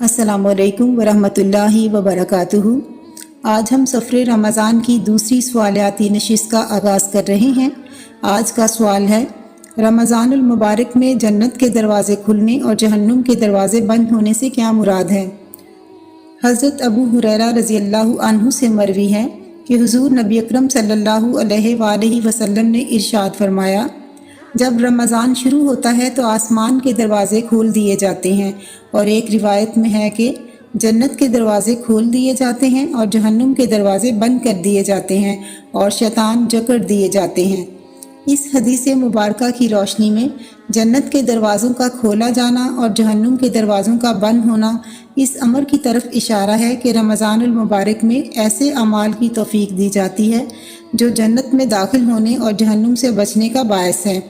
अस्सलामु अलैकुम वरहमतुल्लाहि वबरकातुहू। आज हम सफ़र रमज़ान की दूसरी सवालियाती नशिस्त का आगाज़ कर रहे हैं। आज का सवाल है, रमज़ानुल मुबारक में जन्नत के दरवाज़े खुलने और जहन्नुम के दरवाज़े बंद होने से क्या मुराद है। हज़रत अबू हुरैरा रज़ियल्लाहु अन्हु से मरवी है कि हुज़ूर नबी अकरम सल्लल्लाहु अलैहि वसल्लम ने इरशाद फरमाया, जब रमज़ान शुरू होता है तो आसमान के दरवाज़े खोल दिए जाते हैं, और एक रिवायत में है कि जन्नत के दरवाज़े खोल दिए जाते हैं और जहन्नुम के दरवाज़े बंद कर दिए जाते हैं और शैतान जकड़ दिए जाते हैं। इस हदीस मुबारका की रोशनी में जन्नत के दरवाज़ों का खोला जाना और जहन्नुम के दरवाज़ों का बंद होना इस अमर की तरफ इशारा है कि रमज़ानुल मुबारक में ऐसे अमाल की तौफीक दी जाती है जो जन्नत में दाखिल होने और जहन्नुम से बचने का बायस है।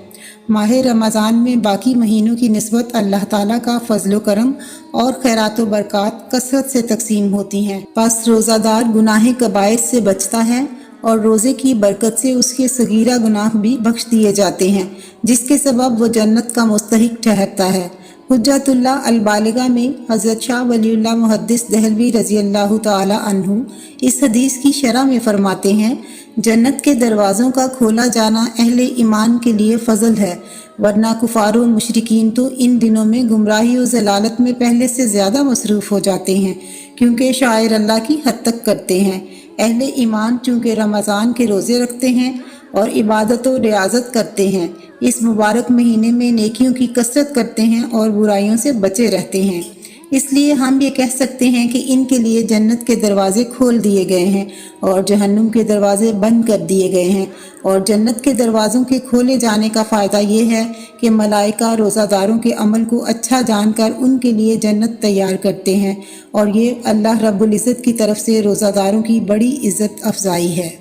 माह रमज़ान में बाकी महीनों की निस्बत अल्लाह ताला का फजल करम और खैरात व बरक़ात कसरत से तकसीम होती हैं। बस रोज़ादार गुनाह कबाइर से बचता है और रोज़े की बरकत से उसके सगीरा गुनाह भी बख्श दिए जाते हैं, जिसके सबब वो जन्नत का मुस्तहिक ठहरता है। हुज्जतुल्लाह अल-बालिगा में हज़रत शाह वलीउल्लाह मुहद्दिस दहलवी रज़ियल्लाहु ताला अन्हु इस हदीस की शरह में फरमाते हैं, जन्नत के दरवाज़ों का खोला जाना अहले ईमान के लिए फ़ज़ल है, वरना कुफ़ार व मुशरिकीन तो इन दिनों में गुमराही और ज़लालत में पहले से ज़्यादा मसरूफ़ हो जाते हैं, क्योंकि शायर अल्लाह की हद तक करते हैं। अहले ईमान चूँकि रमज़ान के रोज़े रखते हैं और इबादत व रियाज़त करते हैं, इस मुबारक महीने में नेकियों की कसरत करते हैं और बुराइयों से बचे रहते हैं, इसलिए हम ये कह सकते हैं कि इनके लिए जन्नत के दरवाज़े खोल दिए गए हैं और जहन्नुम के दरवाज़े बंद कर दिए गए हैं। और जन्नत के दरवाज़ों के खोले जाने का फ़ायदा ये है कि मलाइका रोज़ादारों के अमल को अच्छा जानकर उनके लिए जन्नत तैयार करते हैं, और ये अल्लाह रब्बुल इज़्ज़त की तरफ से रोज़ादारों की बड़ी इज़्ज़त अफजाई है।